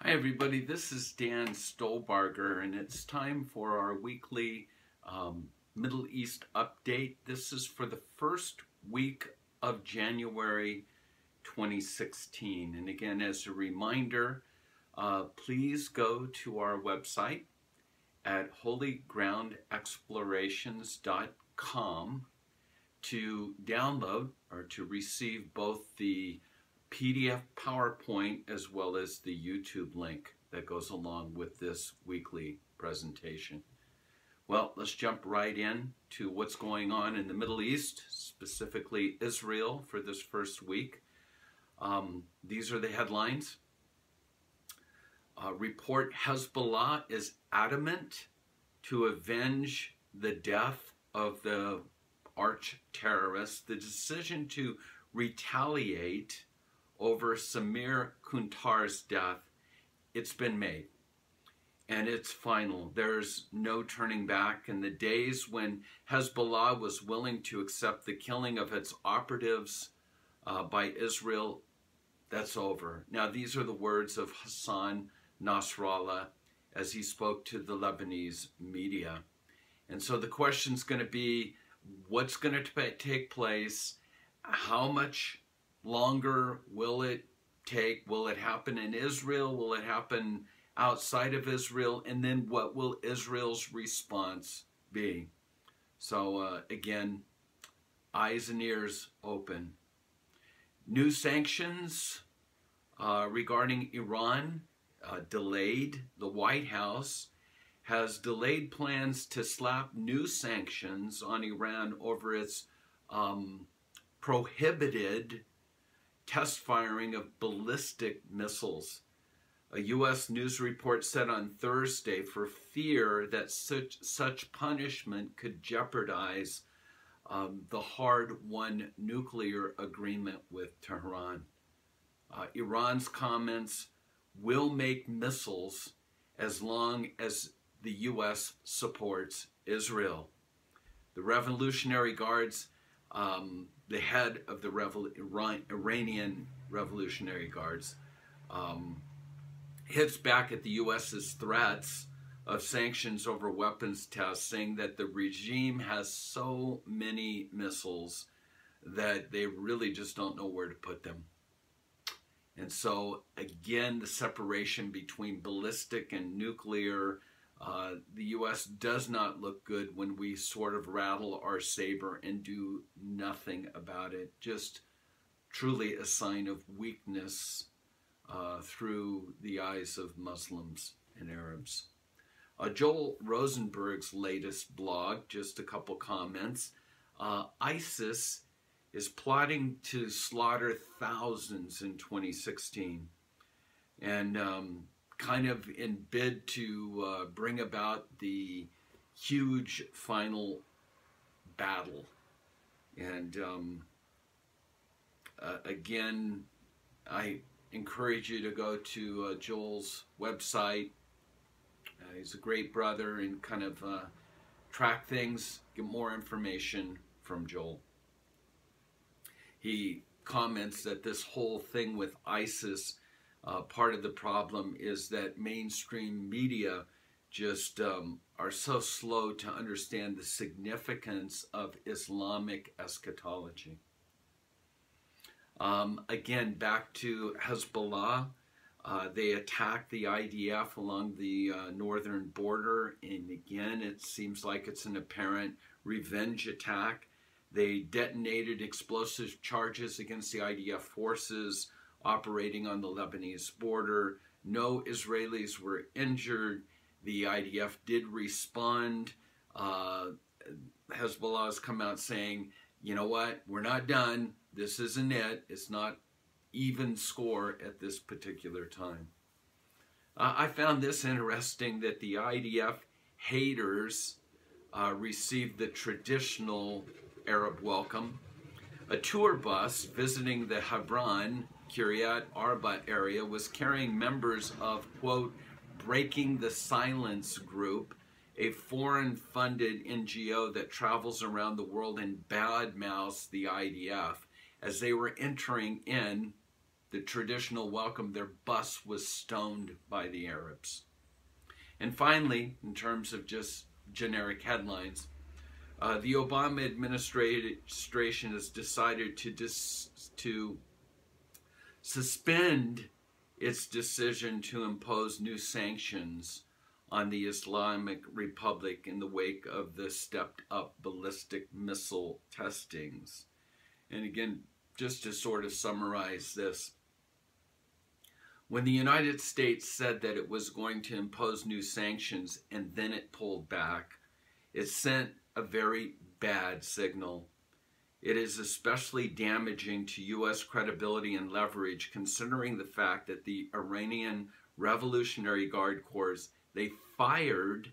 Hi everybody, this is Dan Stolebarger and it's time for our weekly Middle East update. This is for the first week of January 2016. And again, as a reminder, please go to our website at holygroundexplorations.com to download or to receive both the PDF PowerPoint as well as the YouTube link that goes along with this weekly presentation. Well, let's jump right in to what's going on in the Middle East, specifically Israel for this first week. These are the headlines. Report Hezbollah is adamant to avenge the death of the arch-terrorist. The decision to retaliate over Samir Kuntar's death, it's been made. And it's final. There's no turning back. In the days when Hezbollah was willing to accept the killing of its operatives by Israel, that's over. Now, these are the words of Hassan Nasrallah as he spoke to the Lebanese media. And so the question's going to be, what's going to take place? How much longer will it take? Will it happen in Israel? Will it happen outside of Israel? And then what will Israel's response be? So again, eyes and ears open. New sanctions regarding Iran delayed. The White House has delayed plans to slap new sanctions on Iran over its prohibited test firing of ballistic missiles. A U.S. news report said on Thursday for fear that such punishment could jeopardize the hard-won nuclear agreement with Tehran. Iran's comments will make missiles as long as the U.S. supports Israel. The Revolutionary Guards, the head of the Iranian Revolutionary Guards, hits back at the U.S.'s threats of sanctions over weapons tests, saying that the regime has so many missiles that they really just don't know where to put them. And so, again, the separation between ballistic and nuclear, the U.S. does not look good when we sort of rattle our saber and do nothing about it. Just truly a sign of weakness through the eyes of Muslims and Arabs. Joel Rosenberg's latest blog, just a couple comments. ISIS is plotting to slaughter thousands in 2016. And kind of in bid to bring about the huge final battle. And again, I encourage you to go to Joel's website. He's a great brother, and kind of track things, get more information from Joel. He comments that this whole thing with ISIS, part of the problem is that mainstream media just are so slow to understand the significance of Islamic eschatology. Again, back to Hezbollah. They attacked the IDF along the northern border, and again, it seems like it's an apparent revenge attack. They detonated explosive charges against the IDF forces operating on the Lebanese border. No Israelis were injured. The IDF did respond. Hezbollah has come out saying, you know what, we're not done. This isn't it. It's not even score at this particular time. I found this interesting, that the IDF haters received the traditional Arab welcome. A tour bus visiting the Hebron, Kiryat Arba area was carrying members of, quote, Breaking the Silence group, a foreign-funded NGO that travels around the world and badmouths the IDF as they were entering in the traditional welcome, their bus was stoned by the Arabs. And finally, in terms of just generic headlines, the Obama administration has decided to suspend its decision to impose new sanctions on the Islamic Republic in the wake of the stepped-up ballistic missile testings. And again, just to sort of summarize this, when the United States said that it was going to impose new sanctions and then it pulled back, it sent a very bad signal. It is especially damaging to U.S. credibility and leverage, considering the fact that the Iranian Revolutionary Guard Corps, they fired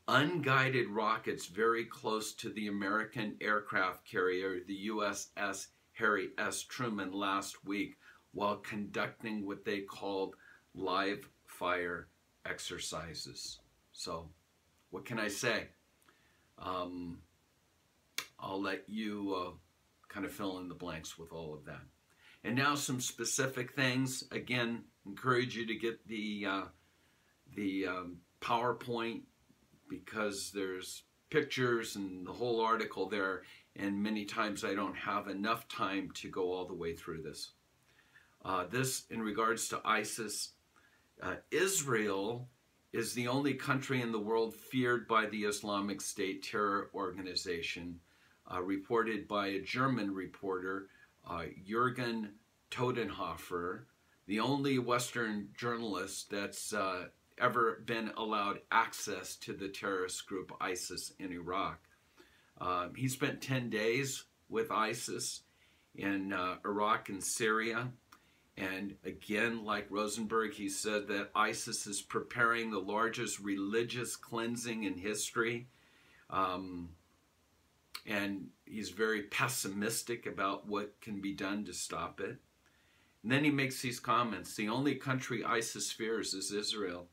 unguided rockets very close to the American aircraft carrier, the USS Harry S. Truman, last week, while conducting what they called live fire exercises. So, what can I say? I'll let you kind of fill in the blanks with all of that. And now some specific things. Again, encourage you to get the PowerPoint, because there's pictures and the whole article there, and many times I don't have enough time to go all the way through this. This, in regards to ISIS, Israel is the only country in the world feared by the Islamic State terror organization, reported by a German reporter, Jürgen Todenhofer, the only Western journalist that's ever been allowed access to the terrorist group ISIS in Iraq. He spent 10 days with ISIS in Iraq and Syria. And again, like Rosenberg, he said that ISIS is preparing the largest religious cleansing in history. And he's very pessimistic about what can be done to stop it. And then he makes these comments: the only country ISIS fears is Israel.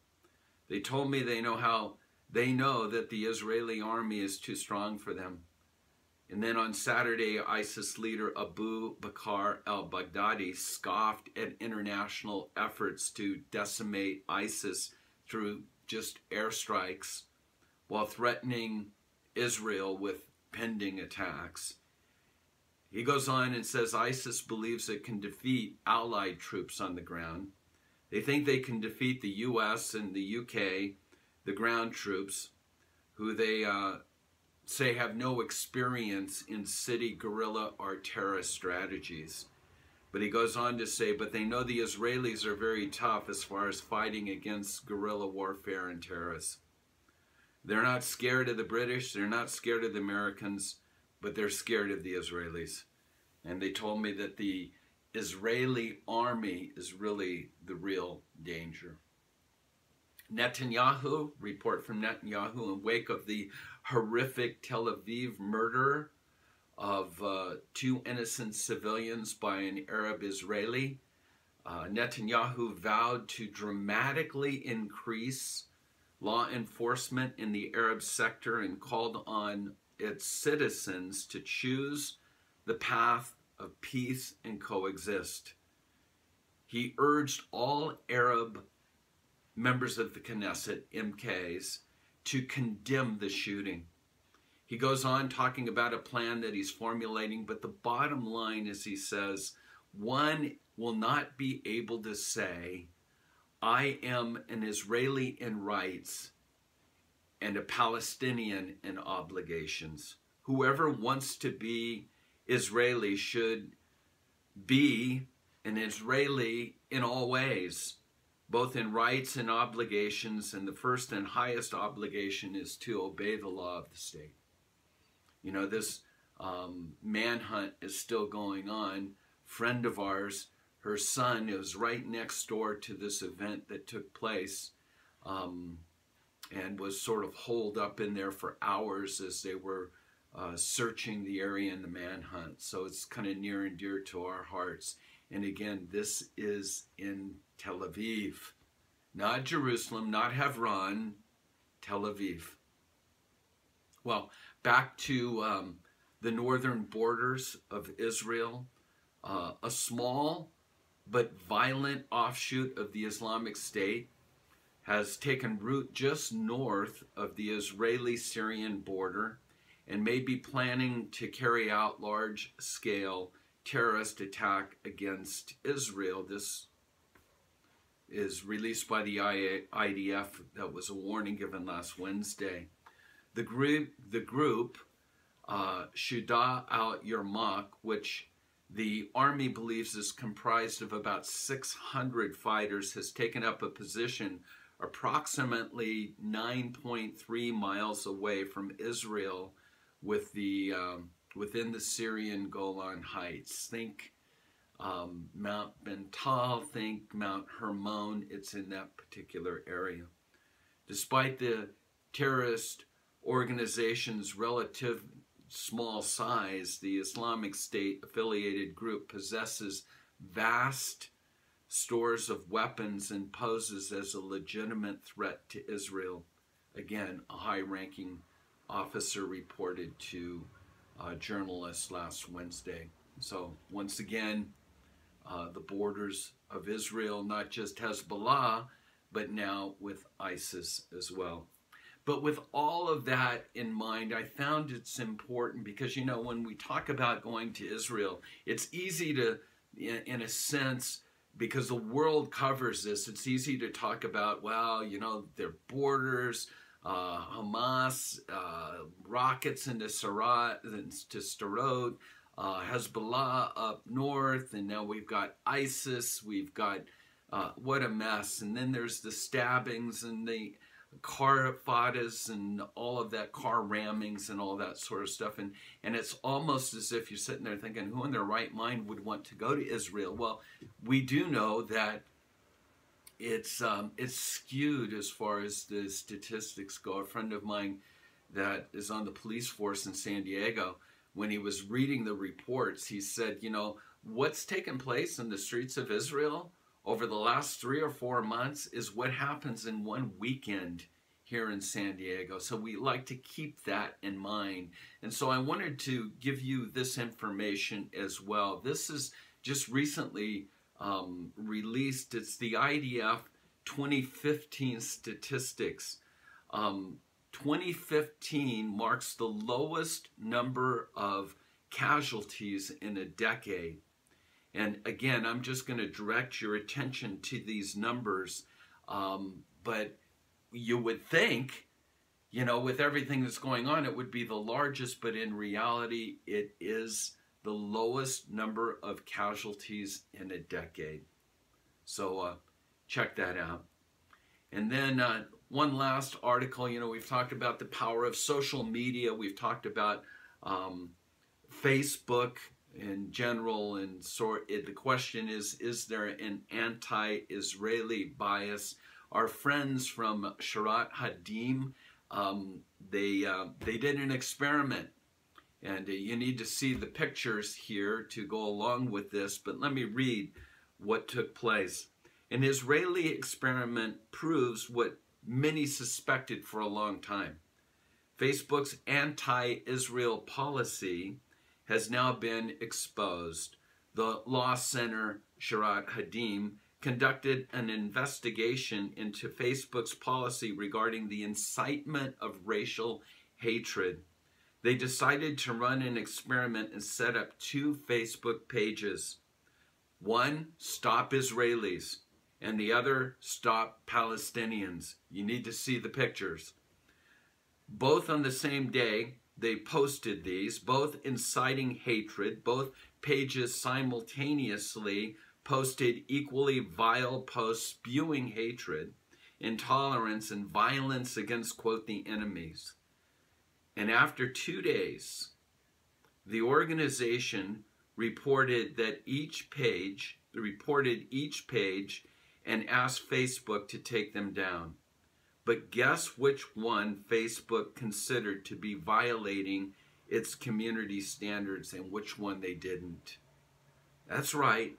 They told me they know that the Israeli army is too strong for them. And then on Saturday, ISIS leader Abu Bakr al-Baghdadi scoffed at international efforts to decimate ISIS through just airstrikes, while threatening Israel with pending attacks. He goes on and says ISIS believes it can defeat allied troops on the ground. They think they can defeat the US and the UK, the ground troops, who they say have no experience in city guerrilla or terrorist strategies. But he goes on to say, but they know the Israelis are very tough as far as fighting against guerrilla warfare and terrorists. They're not scared of the British, they're not scared of the Americans, but they're scared of the Israelis. And they told me that the Israeli army is really the real danger. Netanyahu, report from Netanyahu in wake of the horrific Tel Aviv murder of 2 innocent civilians by an Arab Israeli. Netanyahu vowed to dramatically increase law enforcement in the Arab sector and called on its citizens to choose the path of peace and coexist. He urged all Arab members of the Knesset, MKs, to condemn the shooting. He goes on talking about a plan that he's formulating, but the bottom line is, he says, one will not be able to say, I am an Israeli in rights and a Palestinian in obligations. Whoever wants to be Israeli should be an Israeli in all ways, both in rights and obligations, and the first and highest obligation is to obey the law of the state. You know, this manhunt is still going on. Friend of ours, her son is right next door to this event that took place, and was sort of holed up in there for hours as they were searching the area in the manhunt. So it's kind of near and dear to our hearts. And again, this is in Tel Aviv, not Jerusalem, not Hebron, Tel Aviv. Well, back to the northern borders of Israel, a small but violent offshoot of the Islamic State has taken root just north of the Israeli-Syrian border and may be planning to carry out large-scale terrorist attack against Israel. This is released by the IDF. That was a warning given last Wednesday. The group Shuda al-Yarmouk, which the army believes is comprised of about 600 fighters, has taken up a position approximately 9.3 miles away from Israel with the within the Syrian Golan Heights. Think Mount Bental, think Mount Hermon. It's in that particular area. Despite the terrorist organization's relative small size, the Islamic State affiliated group possesses vast stores of weapons and poses as a legitimate threat to Israel. Again, a high-ranking officer reported to journalists last Wednesday. So once again, the borders of Israel, not just Hezbollah, but now with ISIS as well. But with all of that in mind, I found it's important because, you know, when we talk about going to Israel, it's easy to, in a sense, because the world covers this, it's easy to talk about, well, you know, their borders, Hamas, rockets into Sderot, Hezbollah up north, and now we've got ISIS, we've got, what a mess. And then there's the stabbings and the car fadas and all of that, car rammings and all that sort of stuff. And it's almost as if you're sitting there thinking, who in their right mind would want to go to Israel? Well, we do know that it's skewed as far as the statistics go. A friend of mine that is on the police force in San Diego, when he was reading the reports, he said, you know, what's taken place in the streets of Israel over the last 3 or 4 months is what happens in one weekend here in San Diego. So we like to keep that in mind. And so I wanted to give you this information as well. This is just recently released. It's the IDF 2015 statistics. 2015 marks the lowest number of casualties in a decade. And again, I'm just going to direct your attention to these numbers. But you would think, you know, with everything that's going on, it would be the largest, but in reality, it is the lowest number of casualties in a decade. So check that out. And then one last article, you know, we've talked about the power of social media. We've talked about Facebook in general, and so the question is there an anti-Israeli bias? Our friends from Shirat Hadim, they did an experiment, and you need to see the pictures here to go along with this, but let me read what took place. An Israeli experiment proves what many suspected for a long time. Facebook's anti-Israel policy has now been exposed. The law center, Shirat Hadim, conducted an investigation into Facebook's policy regarding the incitement of racial hatred. They decided to run an experiment and set up 2 Facebook pages. One, Stop Israelis, and the other, Stop Palestinians. You need to see the pictures. Both on the same day, they posted these, both inciting hatred. Both pages simultaneously posted equally vile posts spewing hatred, intolerance, and violence against, quote, the enemies. And after 2 days, the organization reported each page and asked Facebook to take them down. But guess which one Facebook considered to be violating its community standards and which one they didn't? That's right.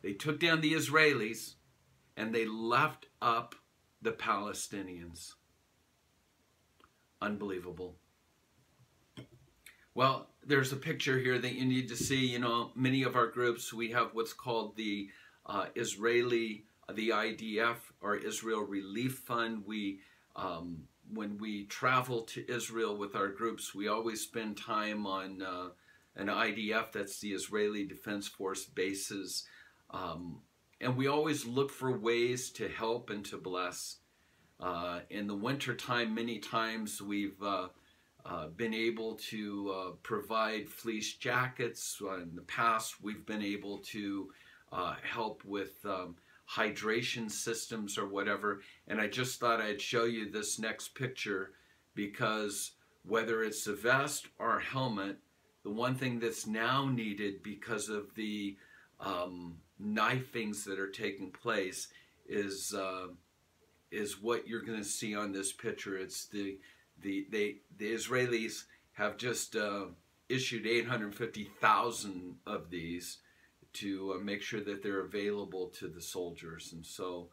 They took down the Israelis and they left up the Palestinians. Unbelievable. Well, there's a picture here that you need to see. You know, many of our groups, we have what's called the the IDF, or Israel Relief Fund. When we travel to Israel with our groups, we always spend time on an IDF, that's the Israeli Defense Force bases. And we always look for ways to help and to bless. In the wintertime, many times we've been able to provide fleece jackets. In the past, we've been able to help with hydration systems or whatever. And I just thought I'd show you this next picture, because whether it's a vest or a helmet, the one thing that's now needed because of the knifings that are taking place is what you're going to see on this picture. It's the Israelis have just issued 850,000 of these to make sure that they're available to the soldiers. And so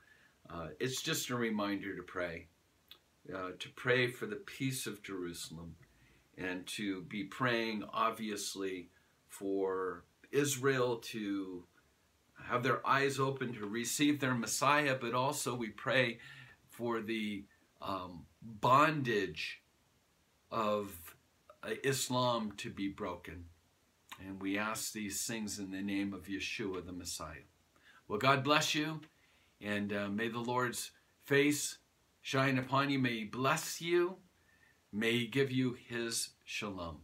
it's just a reminder to pray for the peace of Jerusalem, and to be praying, obviously, for Israel to have their eyes open to receive their Messiah, but also we pray for the bondage of Islam to be broken. And we ask these things in the name of Yeshua, the Messiah. Well, God bless you, and may the Lord's face shine upon you. May He bless you. May He give you His shalom.